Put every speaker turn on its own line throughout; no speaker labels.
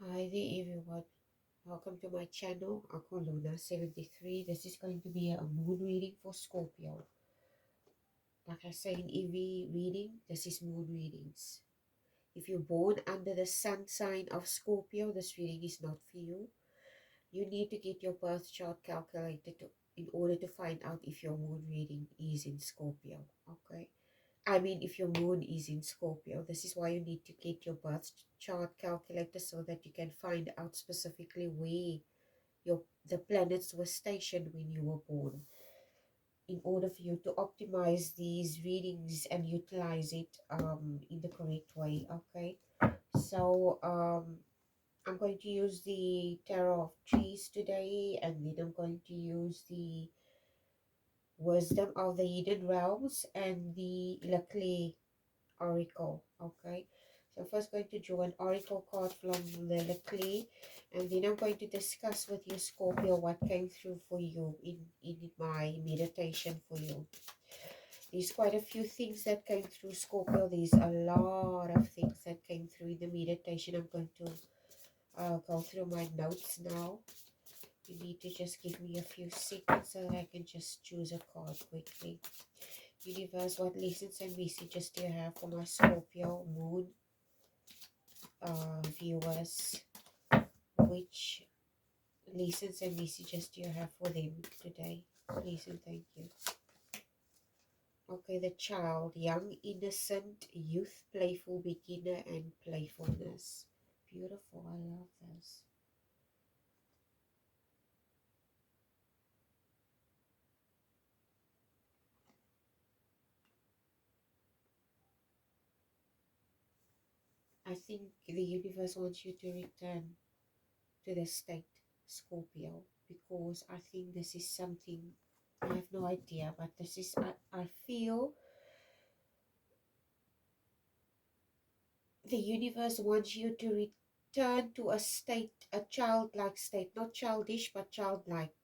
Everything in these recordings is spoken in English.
Hi there everyone, welcome to my channel, Luna73. This is going to be a moon reading for Scorpio. Like I say in every reading, this is moon readings. If you're born under the sun sign of Scorpio, this reading is not for you. You need to get your birth chart calculated in order to find out if your moon reading is in Scorpio, okay? I mean, if your moon is in Scorpio, this is why you need to get your birth chart calculator so that you can find out specifically where the planets were stationed when you were born, in order for you to optimize these readings and utilize it in the correct way. Okay, so I'm going to use the Tarot of Trees today, and then I'm going to use the Wisdom of the Hidden Realms and the Luckily Oracle. Okay, so I'm first going to draw an oracle card from the Luckily, and then I'm going to discuss with you, Scorpio, what came through for you in my meditation for you. There's quite a few things that came through, Scorpio. There's a lot of things that came through in the meditation. I'm going to go through my notes now. You need to just give me a few seconds so that I can just choose a card quickly. Universe, what lessons and messages do you have for my Scorpio moon viewers? Which lessons and messages do you have for them today? Please and thank you. Okay, the child, young, innocent, youth, playful, beginner, and playfulness. Beautiful, I love this. I think the universe wants you to return to the state, Scorpio, because I think this is something, I have no idea, but this is, I feel the universe wants you to return to a state, a childlike state, not childish, but childlike.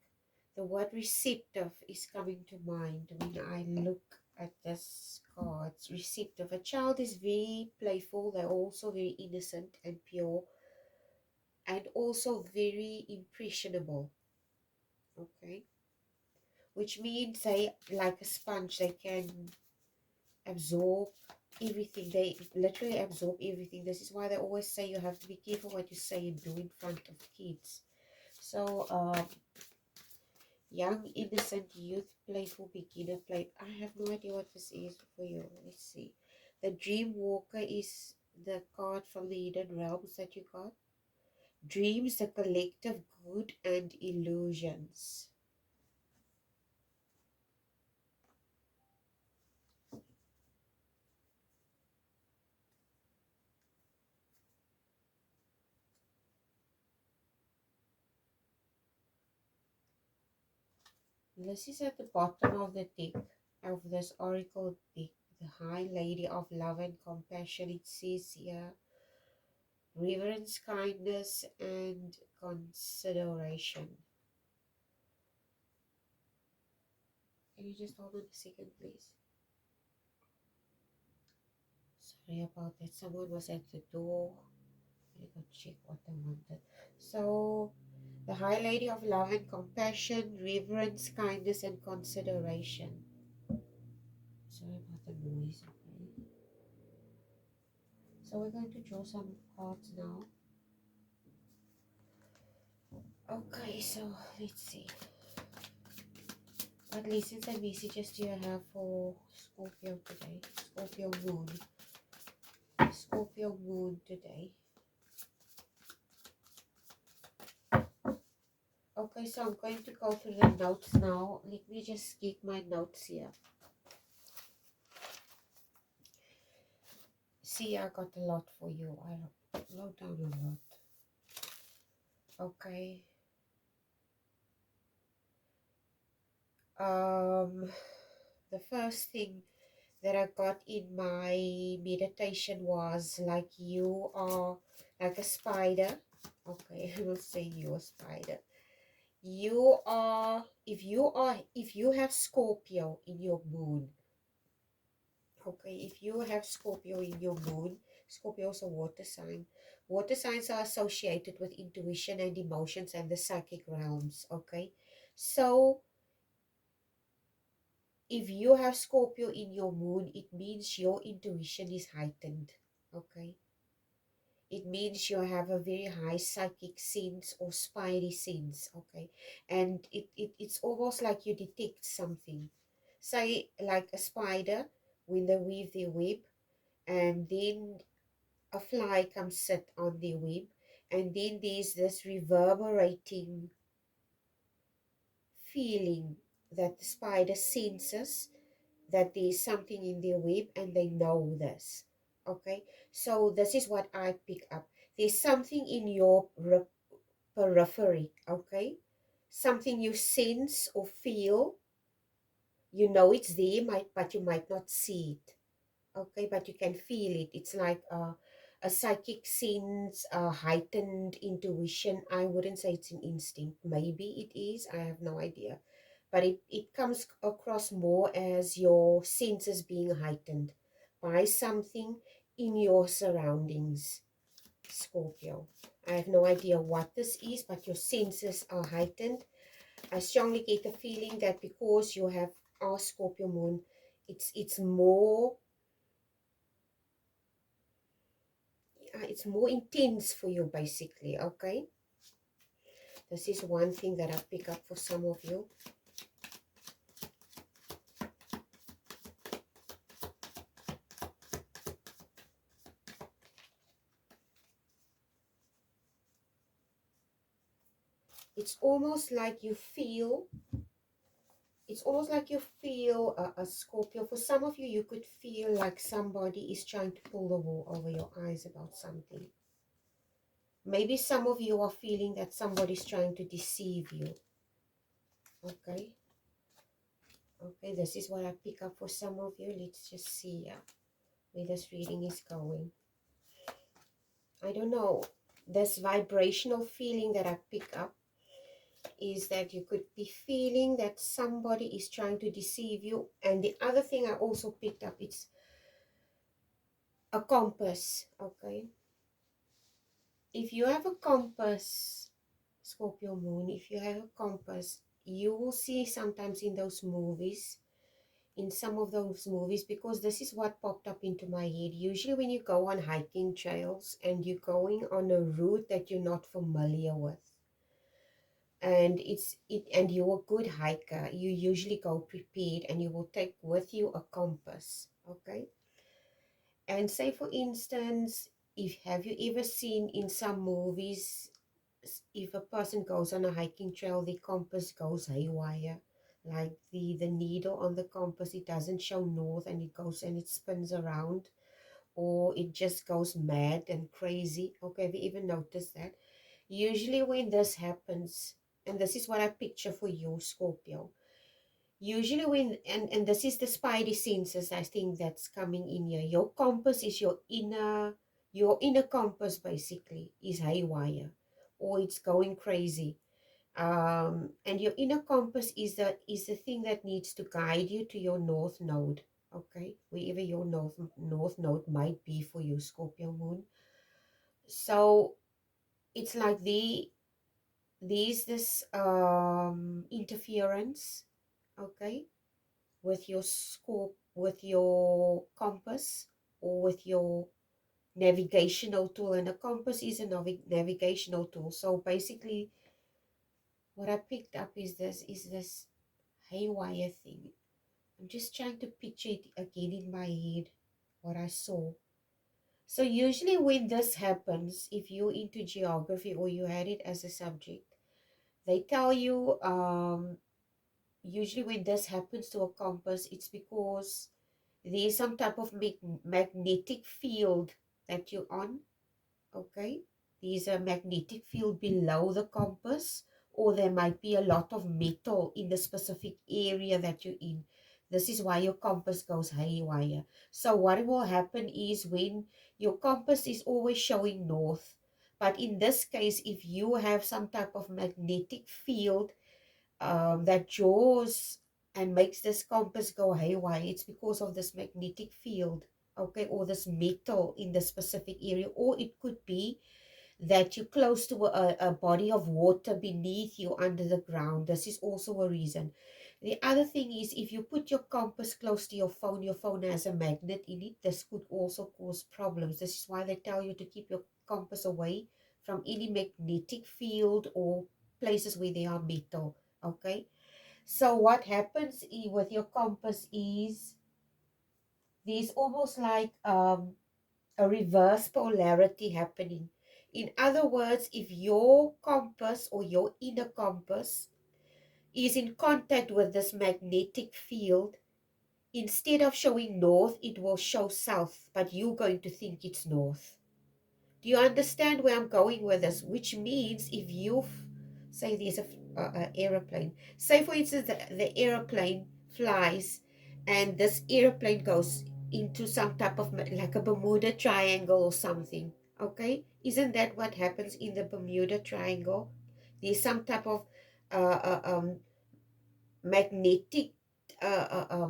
The word receptive is coming to mind when I look at this card. Receptive. A child is very playful. They're also very innocent and pure, and also very impressionable. Okay, which means they, like a sponge, they can absorb everything. They literally absorb everything. This is why they always say you have to be careful what you say and do in front of kids. So young, innocent, youth, playful, beginner, play. I have no idea what this is for you. Let's see. The Dream Walker is the card from the Hidden Realms that you got. Dreams, the collective good and illusions. This is at the bottom of the deck, of this oracle deck. The High Lady of Love and Compassion. It says here, reverence, kindness, and consideration. Can you just hold on a second, please? Sorry about that. Someone was at the door. I go check what they wanted. So, the High Lady of Love and Compassion, reverence, kindness, and consideration. Sorry about the noise, okay? So we're going to draw some cards now. Okay, so let's see. What lessons and messages do you have for Scorpio today? Scorpio moon. Scorpio moon today. Okay, so I'm going to go through the notes now. Let me just get my notes here. See, I got a lot for you. I wrote down a lot. Okay. The first thing that I got in my meditation was like you are like a spider. Okay, I will say you're a spider. You are, if you have Scorpio in your moon, okay, if you have Scorpio in your moon, Scorpio is a water sign. Water signs are associated with intuition and emotions and the psychic realms, okay? So if you have Scorpio in your moon, it means your intuition is heightened, okay? It means you have a very high psychic sense or spidey sense, okay? And it's almost like you detect something. Say, like a spider, when they weave their web, and then a fly comes sit on their web, and then there's this reverberating feeling that the spider senses that there's something in their web, and they know this, okay? So this is what I pick up. There's something in your periphery, okay? Something you sense or feel. You know it's there, but you might not see it, okay? But you can feel it. It's like a psychic sense, a heightened intuition. I wouldn't say it's an instinct. Maybe it is. I have no idea. But it comes across more as your senses being heightened by something in your surroundings, Scorpio. I have no idea what this is, but your senses are heightened. I strongly get the feeling that because you have our Scorpio moon, it's more intense for you, basically, okay? This is one thing that I pick up for some of you. It's almost like you feel a Scorpio. For some of you, you could feel like somebody is trying to pull the wool over your eyes about something. Maybe some of you are feeling that somebody's trying to deceive you. Okay. Okay, this is what I pick up for some of you. Let's just see where this reading is going. I don't know. This vibrational feeling that I pick up is that you could be feeling that somebody is trying to deceive you. And the other thing I also picked up, it's a compass, okay? If you have a compass, Scorpio moon, if you have a compass, you will see sometimes in some of those movies, because this is what popped up into my head. Usually when you go on hiking trails and you're going on a route that you're not familiar with, and and you're a good hiker, you usually go prepared and you will take with you a compass, okay? And say, for instance, if have you ever seen in some movies, if a person goes on a hiking trail, the compass goes haywire, like the needle on the compass, it doesn't show north, and it goes and it spins around, or it just goes mad and crazy. Okay, have you even noticed that? Usually when this happens, and this is what I picture for you, Scorpio, usually when, and this is the spidey senses, I think, that's coming in here. Your compass is your inner compass, basically, is haywire, or it's going crazy. And your inner compass is the thing that needs to guide you to your north node, okay? Wherever your north node might be for you, Scorpio moon. So it's like there's this interference, okay, with your scope, with your compass, or with your navigational tool. And a compass is a navigational tool. So basically, what I picked up is this haywire thing. I'm just trying to picture it again in my head, what I saw. So usually when this happens, if you're into geography or you had it as a subject, they tell you, usually when this happens to a compass, it's because there's some type of magnetic field that you're on, okay? There's a magnetic field below the compass, or there might be a lot of metal in the specific area that you're in. This is why your compass goes haywire. So what will happen is, when your compass is always showing north, but in this case, if you have some type of magnetic field that draws and makes this compass go haywire, it's because of this magnetic field, okay, or this metal in the specific area, or it could be that you're close to a body of water beneath you under the ground. This is also a reason. The other thing is, if you put your compass close to your phone has a magnet in it, this could also cause problems. This is why they tell you to keep your compass away from any magnetic field or places where there are metal. Okay, so what happens with your compass is there's almost like a reverse polarity happening. In other words, if your compass or your inner compass is in contact with this magnetic field, instead of showing north, it will show south, but you're going to think it's north. Do you understand where I'm going with this? Which means if you say there's a aeroplane, say for instance the aeroplane flies and this aeroplane goes into some type of like a Bermuda Triangle or something, okay? Isn't that what happens in the Bermuda Triangle? There's some type of uh, uh, um, magnetic how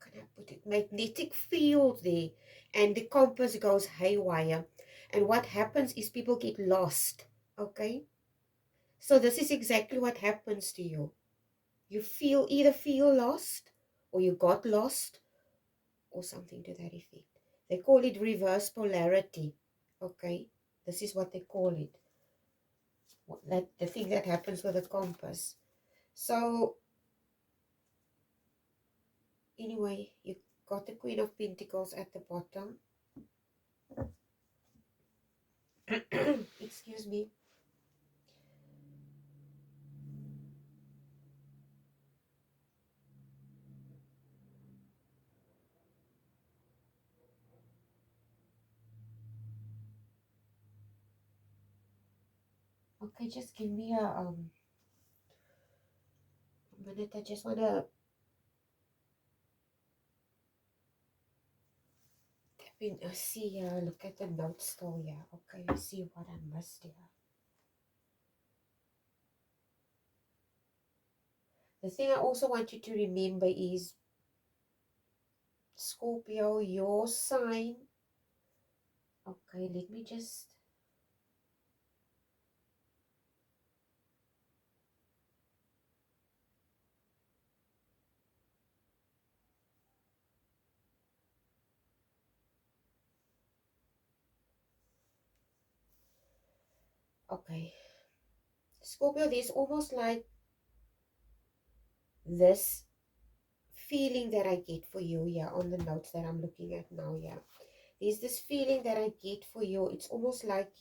can I put it, magnetic field there, and the compass goes haywire, and what happens is people get lost. Okay, so this is exactly what happens to you. You either feel lost, or you got lost, or something to that effect. They call it reverse polarity. Okay, this is what they call it, that the thing that happens with a compass. So anyway, you got the Queen of Pentacles at the bottom. Excuse me. Okay, just give me a minute. I just wanna see, look at the notes still. Yeah, okay, I see what I missed here. The thing I also want you to remember is, Scorpio, your sign. Okay, let me just. Okay, Scorpio, there's almost like this feeling that I get for you, yeah, on the notes that I'm looking at now, yeah. There's this feeling that I get for you. It's almost like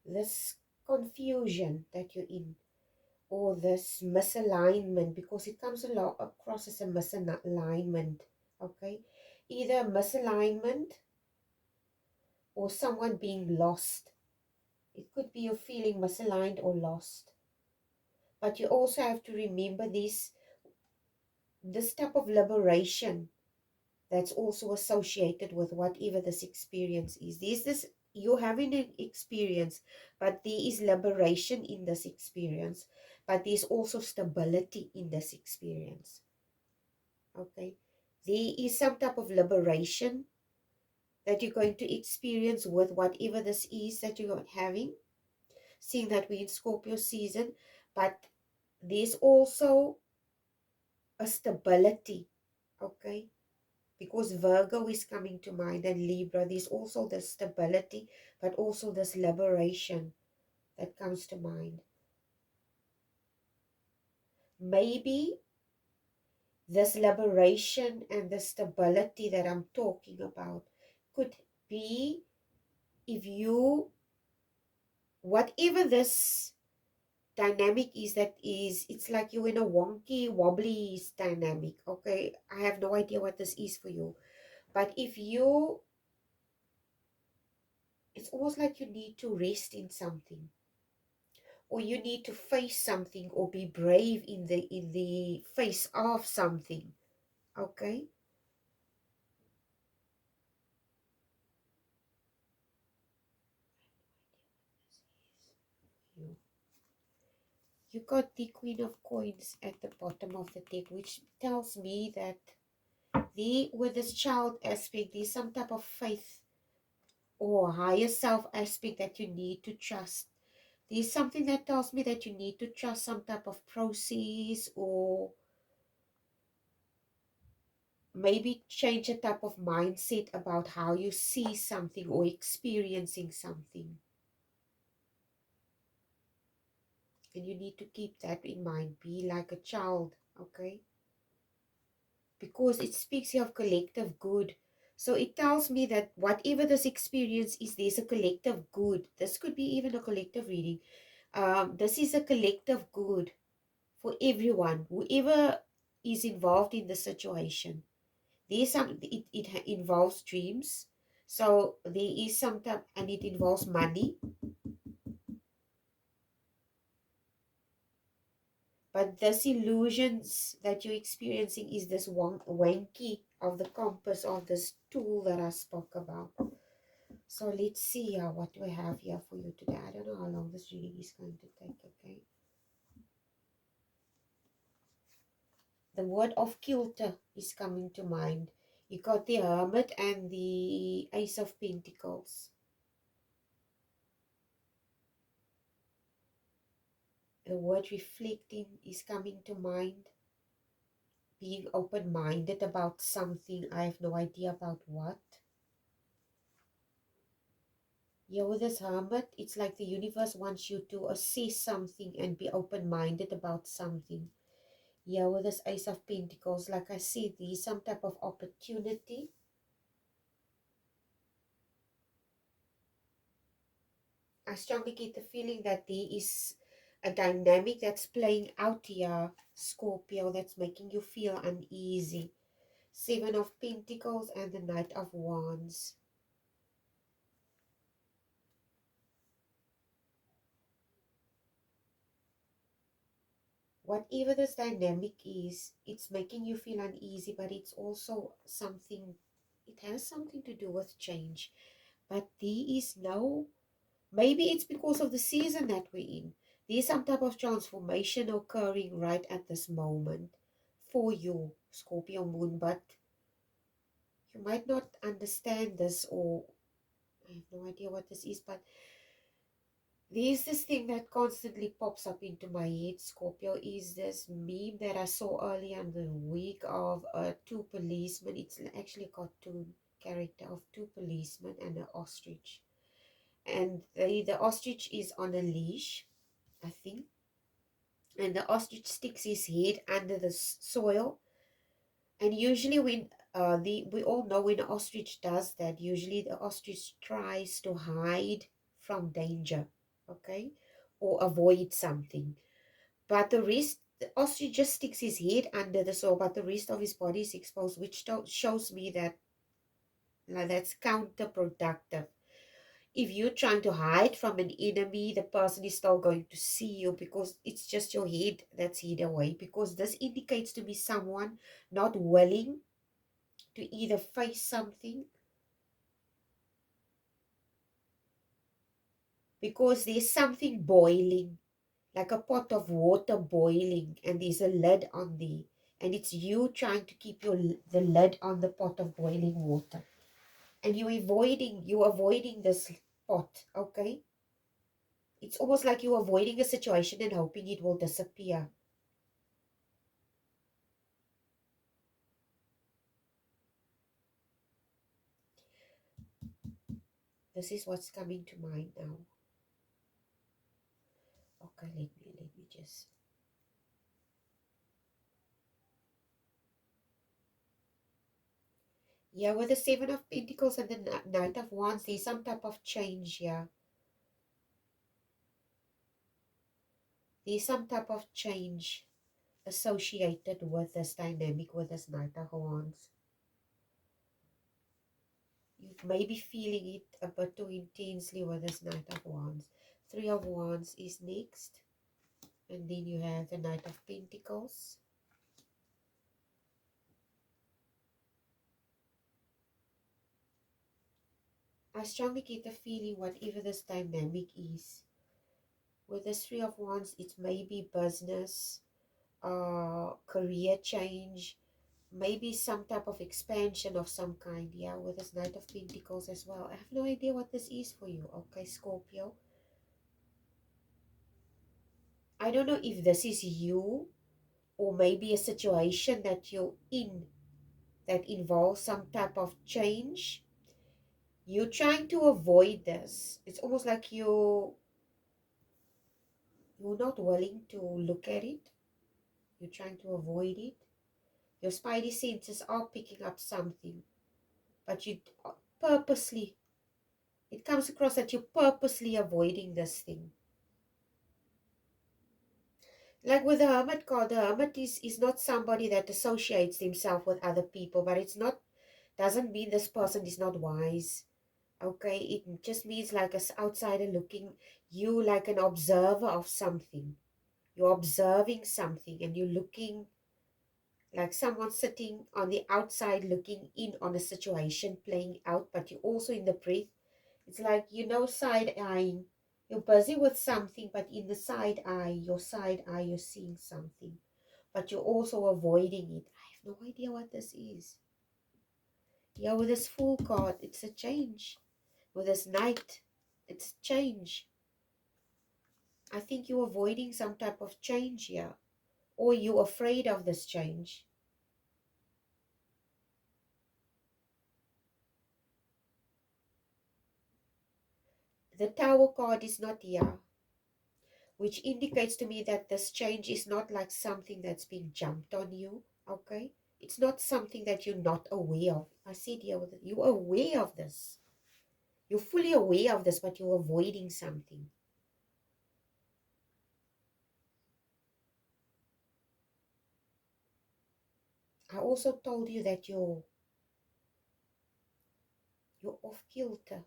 this confusion that you're in, or this misalignment, because it comes a lot across as a misalignment, okay? Either misalignment or someone being lost. It could be you feeling misaligned or lost. But you also have to remember this type of liberation that's also associated with whatever this experience is. There's this, you're having an experience, but there is liberation in this experience, but there's also stability in this experience. Okay, there is some type of liberation that you're going to experience with whatever this is that you're having, seeing that we're in Scorpio season, but there's also a stability. Okay, because Virgo is coming to mind, and Libra, there's also the stability, but also this liberation that comes to mind. Maybe this liberation and the stability that I'm talking about could be, if you, whatever this dynamic is, that is, it's like you're in a wonky, wobbly dynamic. Okay, I have no idea what this is for you, but if you, it's almost like you need to rest in something, or you need to face something, or be brave in the face of something. Okay, You got the Queen of Coins at the bottom of the deck, which tells me that with this child aspect, there's some type of faith or higher self aspect that you need to trust. There's something that tells me that you need to trust some type of process, or maybe change a type of mindset about how you see something or experiencing something. And you need to keep that in mind. Be like a child, okay? Because it speaks here of collective good. So it tells me that whatever this experience is, there's a collective good. This could be even a collective reading. This is a collective good for everyone, whoever is involved in the situation. There's it involves dreams. So there is some type, and it involves money. But this illusions that you're experiencing is this wanky of the compass of this tool that I spoke about. So let's see what we have here for you today. I don't know how long this reading is going to take, okay? The word of kilter is coming to mind. You got the Hermit and the Ace of Pentacles. The word reflecting is coming to mind. Being open-minded about something. I have no idea about what. Yeah, with this Hermit, it's like the universe wants you to assess something and be open-minded about something. Yeah, with this Ace of Pentacles, like I said, there's some type of opportunity. I strongly get the feeling that there is a dynamic that's playing out here, Scorpio, that's making you feel uneasy. Seven of Pentacles and the Knight of Wands. Whatever this dynamic is, it's making you feel uneasy, but it's also something, it has something to do with change. But there is no, maybe it's because of the season that we're in. There's some type of transformation occurring right at this moment for you, Scorpio Moon, but you might not understand this, or I have no idea what this is, but there's this thing that constantly pops up into my head, Scorpio, is this meme that I saw earlier in the week of two policemen. It's actually a cartoon character of two policemen and an ostrich. And the ostrich is on a leash, I think. And the ostrich sticks his head under the soil. And usually when we all know when an ostrich does that, usually the ostrich tries to hide from danger, okay, or avoid something. But the ostrich just sticks his head under the soil, but the rest of his body is exposed, which shows me that that's counterproductive. If you're trying to hide from an enemy, the person is still going to see you because it's just your head that's hid away. Because this indicates to be someone not willing to either face something, because there's something boiling, like a pot of water boiling, and there's a lid on there, and it's you trying to keep the lid on the pot of boiling water, and you're avoiding this pot, okay? It's almost like you're avoiding a situation and hoping it will disappear. This is what's coming to mind now. Okay, let me just. Yeah, with the Seven of Pentacles and the Knight of Wands, there's some type of change here. There's some type of change associated with this dynamic with this Knight of Wands. You may be feeling it a bit too intensely with this Knight of Wands. Three of Wands is next. And then you have the Knight of Pentacles. I strongly get the feeling whatever this dynamic is, With this Three of Wands, it may be business, career change, maybe some type of expansion of some kind. Yeah, with this Knight of Pentacles as well. I have no idea what this is for you, okay, Scorpio. I don't know if this is you, or maybe a situation that you're in that involves some type of change. You're trying to avoid this. It's almost like you're not willing to look at it. You're trying to avoid it. Your spidey senses are picking up something, but you purposely, it comes across that you're purposely avoiding this thing. Like with the Hermit card, the Hermit is not somebody that associates himself with other people, but it's not, doesn't mean this person is not wise. Okay, it just means like an outsider looking, you like an observer of something. You're observing something and you're looking like someone sitting on the outside looking in on a situation playing out, but you're also in the breath. It's like, side eyeing. You're busy with something, but in the side eye, you're seeing something, but you're also avoiding it. I have no idea what this is. Yeah, with this Fool card, it's a change. With this Knight, it's change. I think you're avoiding some type of change here, or you're afraid of this change. The Tower card is not here, which indicates to me that this change is not like something that's being jumped on you, okay? It's not something that you're not aware of. I said here, you're aware of this. You're fully aware of this, but you're avoiding something. I also told you that you're off kilter.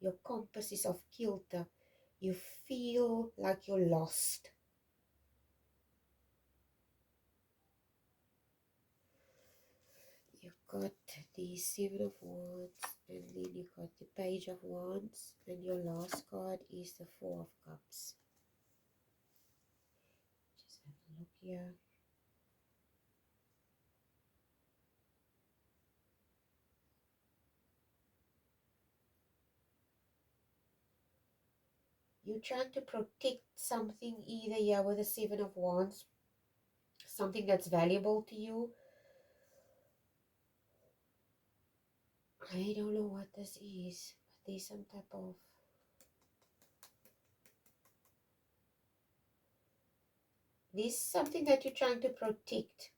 Your compass is off kilter. You feel like you're lost. You've got the Seven of Wands, and then you've got the Page of Wands, and your last card is the Four of Cups. Just have a look here. You're trying to protect something either here with the Seven of Wands, something that's valuable to you. I don't know what this is, but there's some type of... This is something that you're trying to protect.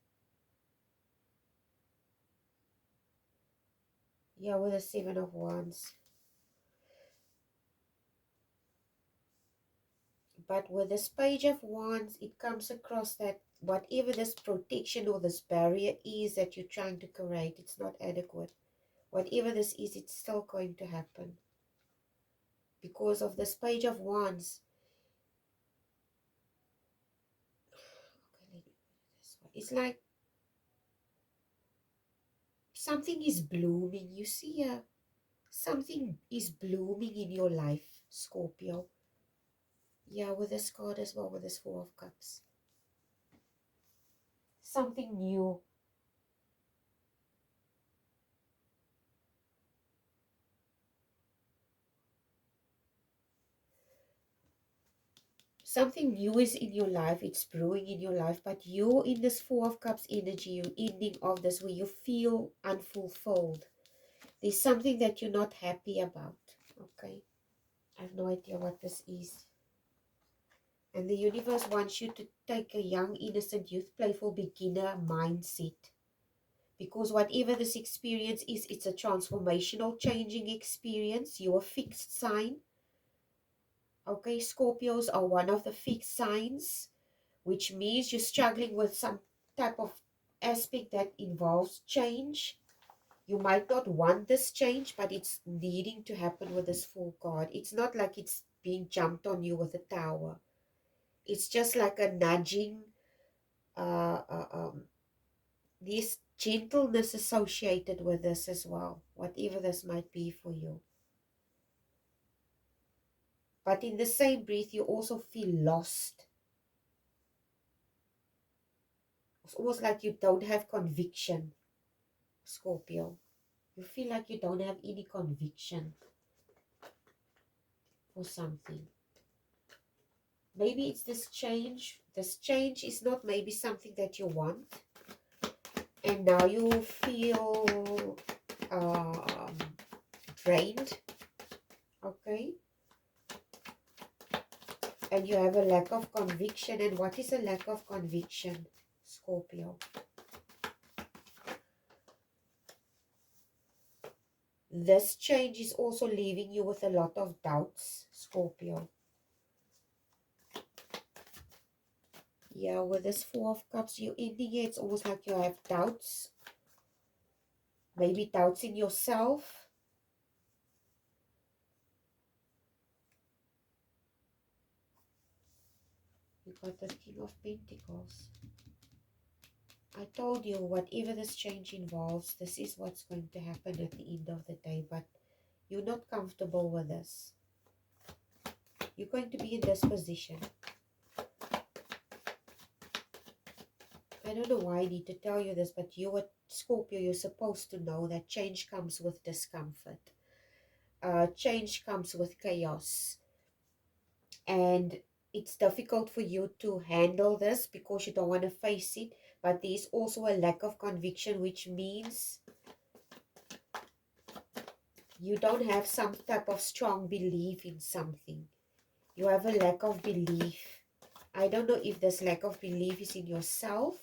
Yeah, with the Seven of Wands. But with this Page of Wands, it comes across that whatever this protection or this barrier is that you're trying to create, it's not adequate. Whatever this is, it's still going to happen. Because of this Page of Wands. Okay, let me put it this way. It's like something is blooming. You see, something is blooming in your life, Scorpio. Yeah, with this card as well, with this Four of Cups. Something new. Something new is in your life. It's brewing in your life. But you're in this Four of Cups energy. You're ending of this where you feel unfulfilled. There's something that you're not happy about. Okay. I have no idea what this is. And the universe wants you to take a young, innocent, youth, playful, beginner mindset. Because whatever this experience is, it's a transformational, changing experience. You're a fixed sign. Okay, Scorpios are one of the fixed signs, which means you're struggling with some type of aspect that involves change. You might not want this change, but it's needing to happen with this Fool card. It's not like it's being jumped on you with a tower. It's just like a nudging, uh, uh, um, this gentleness associated with this as well, whatever this might be for you. But in the same breath, you also feel lost. It's almost like you don't have conviction, Scorpio. You feel like you don't have any conviction for something. Maybe it's this change. This change is not maybe something that you want. And now you feel drained. Okay. And you have a lack of conviction. And what is a lack of conviction, Scorpio? This change is also leaving you with a lot of doubts, Scorpio. Yeah, with this Four of Cups, you ending it, it's almost like you have doubts. Maybe doubts in yourself. You got the King of Pentacles. I told you, whatever this change involves, this is what's going to happen at the end of the day. But you're not comfortable with this. You're going to be in this position. I don't know why I need to tell you this, but you, Scorpio, you're supposed to know that change comes with discomfort. Change comes with chaos. And it's difficult for you to handle this because you don't want to face it. But there's also a lack of conviction, which means you don't have some type of strong belief in something. You have a lack of belief. I don't know if this lack of belief is in yourself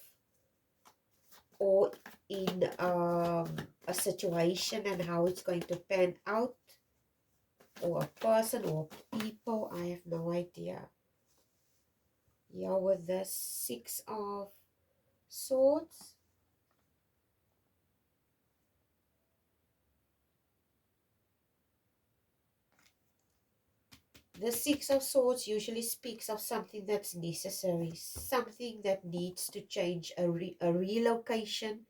or in a situation and how it's going to pan out, or a person or people. I have no idea. Yeah, with the Six of Swords. The Six of Swords usually speaks of something that's necessary, something that needs to change, a relocation,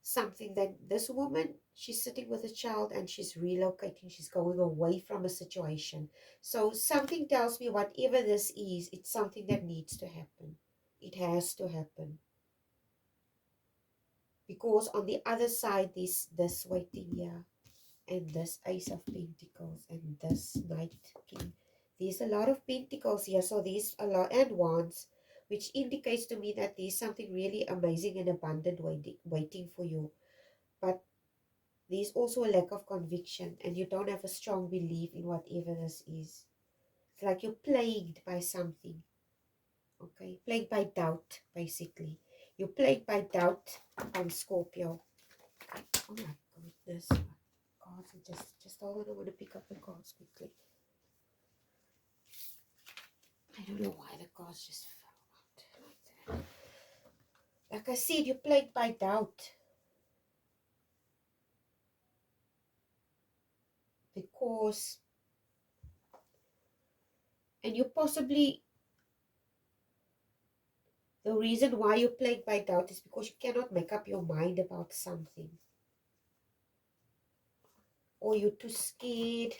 something that this woman, she's sitting with a child and she's relocating, she's going away from a situation. So something tells me whatever this is, it's something that needs to happen. It has to happen. Because on the other side, this waiting here, and this Ace of Pentacles, and this Knight King. There's a lot of Pentacles here, so there's a lot, and Wands, which indicates to me that there's something really amazing and abundant waiting for you. But there's also a lack of conviction, and you don't have a strong belief in whatever this is. It's like you're plagued by something, okay? Plagued by doubt, basically. You're plagued by doubt on Scorpio. Oh my goodness. Cards, just hold on, I want to pick up the cards quickly. I don't know why the cards just fell out like that. Like I said, you're plagued by doubt. Because, and you possibly, the reason why you're plagued by doubt is because you cannot make up your mind about something. Or you're too scared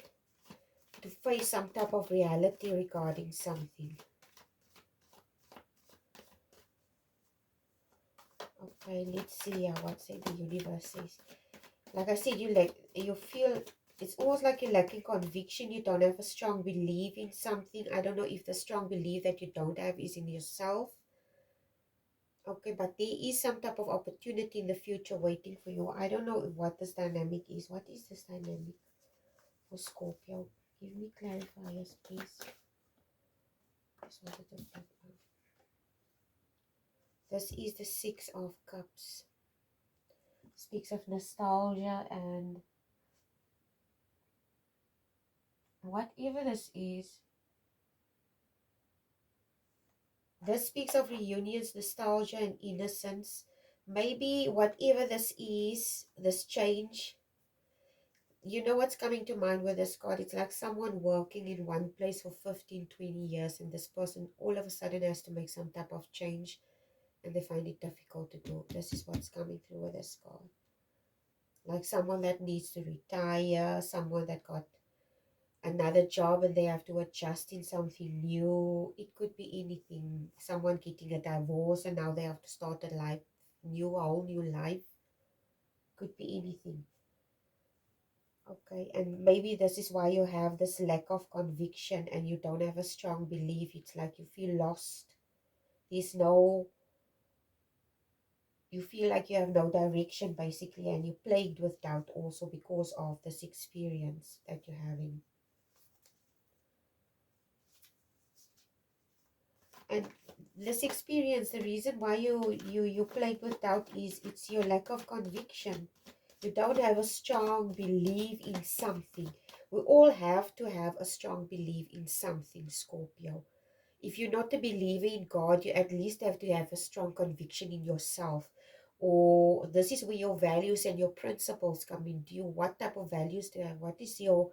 to face some type of reality regarding something. Okay, let's see what say the universe says. Like I said, you feel, it's almost like you're lacking conviction. You don't have a strong belief in something. I don't know if the strong belief that you don't have is in yourself. Okay, but there is some type of opportunity in the future waiting for you. I don't know what this dynamic is. What is this dynamic for Scorpio? Give me clarifiers, please. This is the Six of Cups. Speaks of nostalgia and whatever this is. This speaks of reunions, nostalgia, and innocence. Maybe whatever this is, this change, you know what's coming to mind with this card? It's like someone working in one place for 15, 20 years, and this person all of a sudden has to make some type of change, and they find it difficult to do. This is what's coming through with this card. Like someone that needs to retire, someone that got another job and they have to adjust in something new. It could be anything. Someone getting a divorce and now they have to start a life new, a whole new life. Could be anything. Okay, and maybe this is why you have this lack of conviction and you don't have a strong belief. It's like you feel lost. There's no, you feel like you have no direction basically, and you're plagued with doubt also because of this experience that you're having. And this experience, the reason why you plagued with doubt is it's your lack of conviction. You don't have a strong belief in something. We all have to have a strong belief in something, Scorpio. If you're not a believer in God, you at least have to have a strong conviction in yourself. Or this is where your values and your principles come into you. What type of values do you have? What is your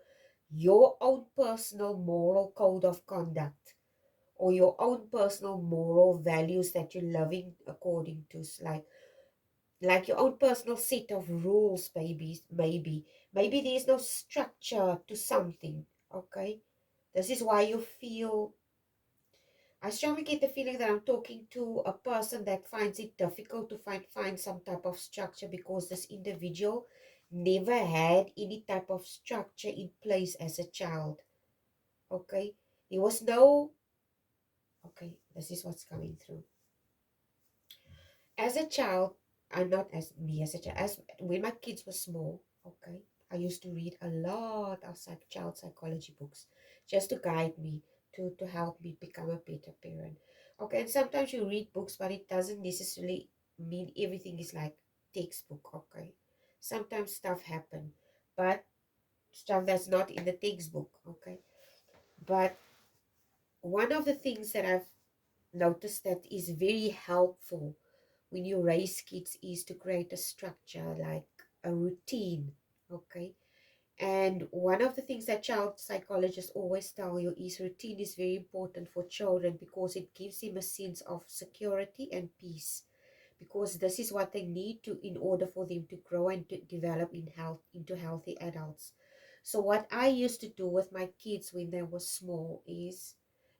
own personal moral code of conduct? Or your own personal moral values that you're living according to, like your own personal set of rules, babies. Maybe there's no structure to something. Okay, this is why you feel, I strongly get the feeling that I'm talking to a person that finds it difficult to find some type of structure, because this individual never had any type of structure in place as a child. Okay, there was no, okay, this is what's coming through. As a child, I'm not as me as a child, as when my kids were small, okay, I used to read a lot of child psychology books just to guide me, to help me become a better parent. Okay, and sometimes you read books, but it doesn't necessarily mean everything is like textbook. Okay, sometimes stuff happen, but stuff that's not in the textbook. Okay, but one of the things that I've noticed that is very helpful when you raise kids is to create a structure, like a routine. Okay, and one of the things that child psychologists always tell you is routine is very important for children, because it gives them a sense of security and peace, because this is what they need to, in order for them to grow and to develop in health into healthy adults. So what I used to do with my kids when they were small is,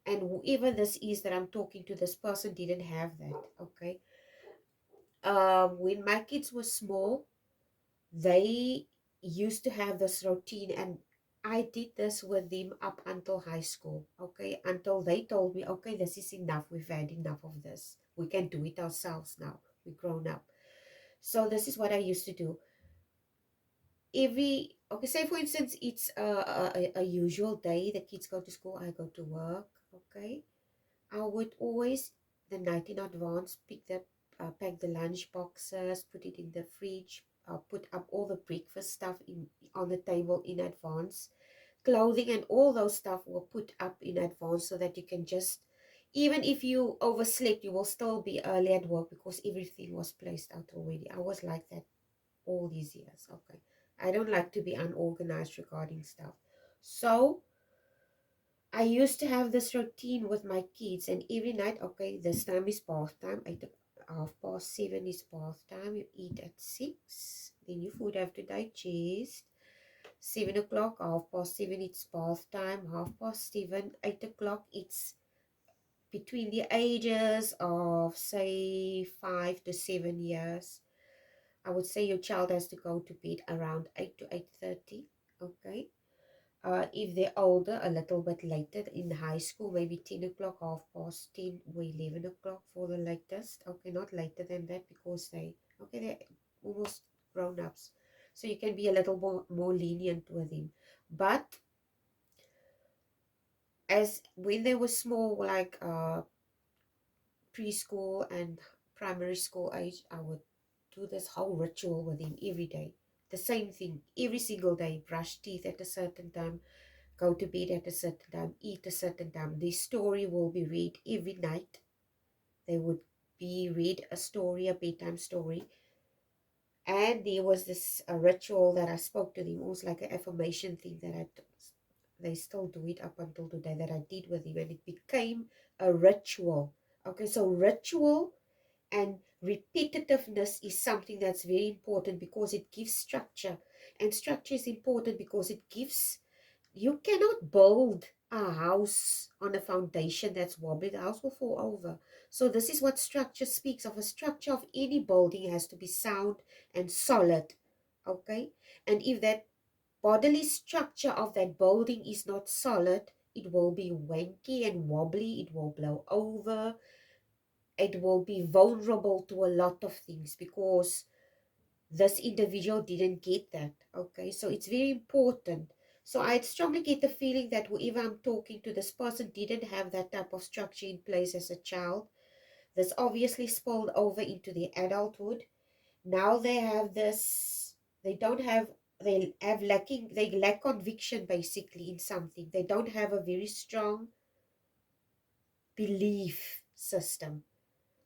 and whoever this is that I'm talking to, this person didn't have that. Okay, when my kids were small, they used to have this routine, and I did this with them up until high school. Okay, until they told me, okay, this is enough, we've had enough of this, we can do it ourselves now, we're grown up. So this is what I used to do. Every, okay, say for instance, it's a usual day, the kids go to school, I go to work. Okay, I would always, the night in advance, pack the lunch boxes, put it in the fridge, put up all the breakfast stuff on the table in advance. Clothing and all those stuff were put up in advance, so that you can just, even if you overslept, you will still be early at work, because everything was placed out already. I was like that all these years. Okay, I don't like to be unorganized regarding stuff. So I used to have this routine with my kids, and every night, okay, this time is bath time. 7:30 is bath time. You eat at 6, then your food have to digest. 7 o'clock, 7:30, it's bath time. 7:30, 8 o'clock, it's between the ages of, say, 5 to 7 years. I would say your child has to go to bed around 8 to 8:30. Okay. If they're older, a little bit later in high school, maybe 10 o'clock, 10:30, or 11 o'clock for the latest. Okay, not later than that, because they're almost grown ups. So you can be a little more lenient with them. But as when they were small, like preschool and primary school age, I would do this whole ritual with him every day. The same thing every single day: brush teeth at a certain time, go to bed at a certain time, eat a certain time. The story will be read every night. They would be read a story, a bedtime story. And there was this a ritual that I spoke to them, almost like an affirmation thing that they still do it up until today, that I did with him, and it became a ritual. Okay, so ritual and repetitiveness is something that's very important, because it gives structure. And structure is important because it gives You cannot build a house on a foundation that's wobbly. The house will fall over. So this is what structure speaks of. A structure of any building has to be sound and solid. Okay? And if that bodily structure of that building is not solid, it will be wanky and wobbly. It will blow over. It will be vulnerable to a lot of things because this individual didn't get that. Okay, so it's very important. So I strongly get the feeling that whoever I'm talking to, this person didn't have that type of structure in place as a child. This obviously spilled over into their adulthood. Now they have this, they don't have, they have lacking, they lack conviction basically in something. They don't have a very strong belief system,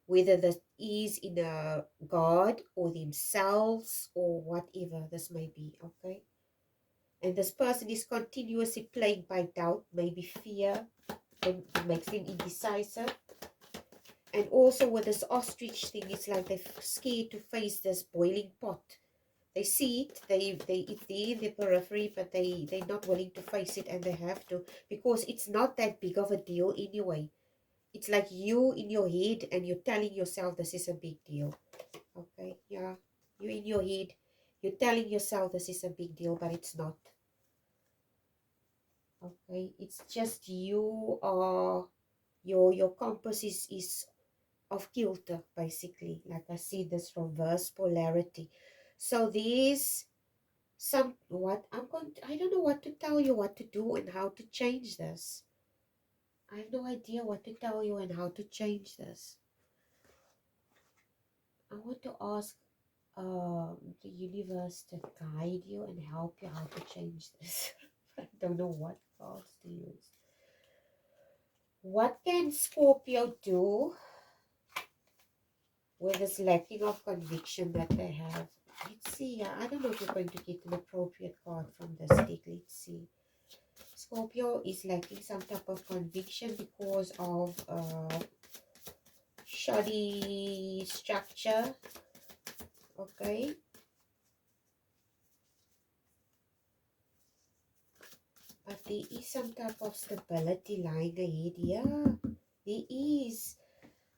whether this is in a God or themselves or whatever this may be, okay? And this person is continuously plagued by doubt, maybe fear, and it makes them indecisive. And also with this ostrich thing, it's like they're scared to face this boiling pot. They see it, it's there in the periphery, but they're not willing to face it, and they have to, because it's not that big of a deal anyway. It's like you in your head and you're telling yourself this is a big deal. Okay, yeah, you in your head, you're telling yourself this is a big deal, but it's not. Okay, it's just you are, your compass is of kilter, basically. Like I see this reverse polarity. So there's some, what I'm going to, I don't know what to tell you, what to do and how to change this. I have no idea what to tell you and how to change this. I want to ask the universe to guide you and help you how to change this. I don't know what cards to use. What can Scorpio do with this lacking of conviction that they have? Let's see. I don't know if you're going to get an appropriate card from this deck. Let's see. Scorpio is lacking some type of conviction because of shoddy structure. Okay. But there is some type of stability lying ahead. Yeah, there is.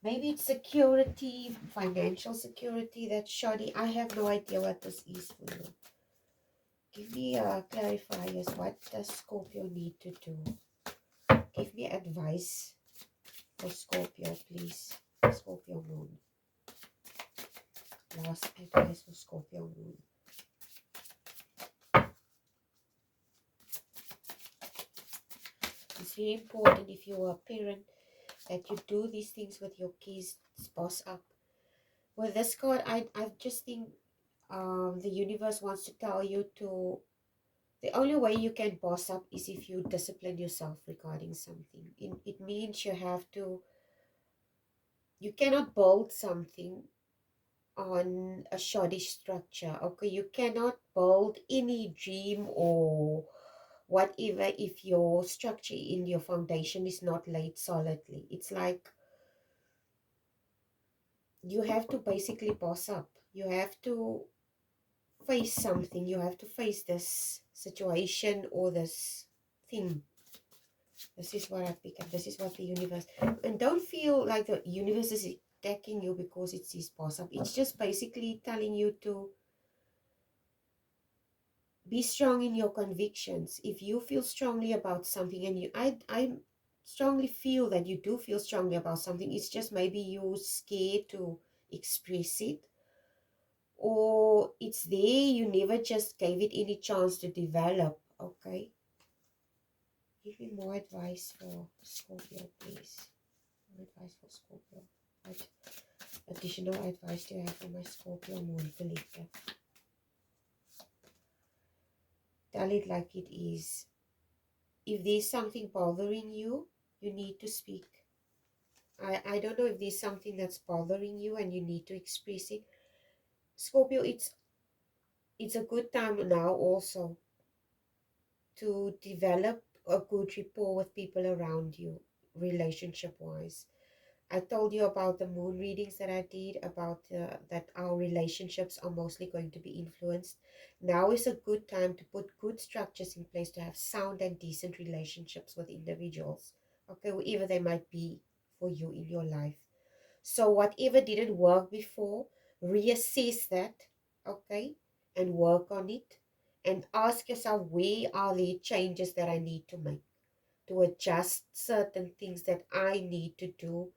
Maybe it's security, financial security that's shoddy. I have no idea what this is for you. Give me clarifiers. What does Scorpio need to do? Give me advice for Scorpio, please. Scorpio moon. Last advice for Scorpio moon. It's very important if you're a parent that you do these things with your kids. Boss up. With this card, I just think the universe wants to tell you to, the only way you can boss up is if you discipline yourself regarding something. It means you have to, you cannot build something on a shoddy structure. Okay, you cannot build any dream or whatever if your structure in your foundation is not laid solidly. It's like you have to basically boss up. You have to face something. You have to face this situation or this thing. This is what I pick up. This is what the universe. And don't feel like the universe is attacking you because it sees boss up. It's just basically telling you to be strong in your convictions. If you feel strongly about something, and I strongly feel that you do feel strongly about something, it's just maybe you're scared to express it, or it's there, you never just gave it any chance to develop. Okay, give me more advice for Scorpio, please. More advice for Scorpio. What additional advice do you have for my Scorpio moon collective? Tell it like it is. If there's something bothering you, you need to speak. I don't know if there's something that's bothering you and you need to express it. Scorpio, it's a good time now also to develop a good rapport with people around you, relationship wise. I told you about the moon readings that I did, about that our relationships are mostly going to be influenced. Now is a good time to put good structures in place to have sound and decent relationships with individuals, okay, whoever they might be for you in your life. So whatever didn't work before, reassess that, okay, and work on it, and ask yourself, where are the changes that I need to make to adjust certain things that I need to do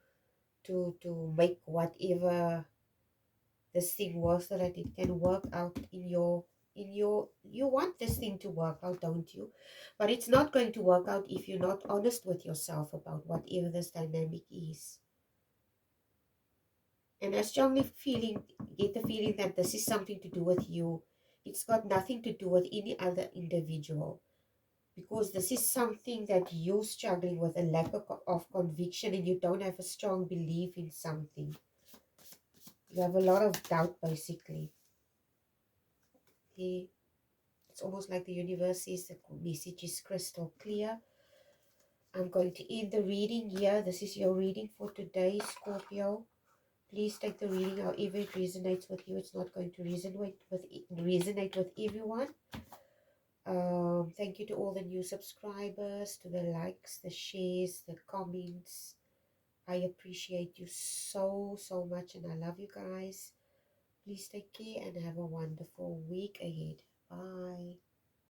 to make whatever this thing works so that it can work out in your you want this thing to work out, don't you? But it's not going to work out if you're not honest with yourself about whatever this dynamic is. And I strongly get the feeling that this is something to do with you. It's got nothing to do with any other individual, because this is something that you're struggling with, a lack of conviction, and you don't have a strong belief in something. You have a lot of doubt, basically. Okay? It's almost like the universe says the message is crystal clear. I'm going to end the reading here. This is your reading for today, Scorpio. Please take the reading however it resonates with you. It's not going to resonate with everyone. Thank you to all the new subscribers, to the likes, the shares, the comments. I appreciate you so, so much, and I love you guys. Please take care and have a wonderful week ahead. Bye.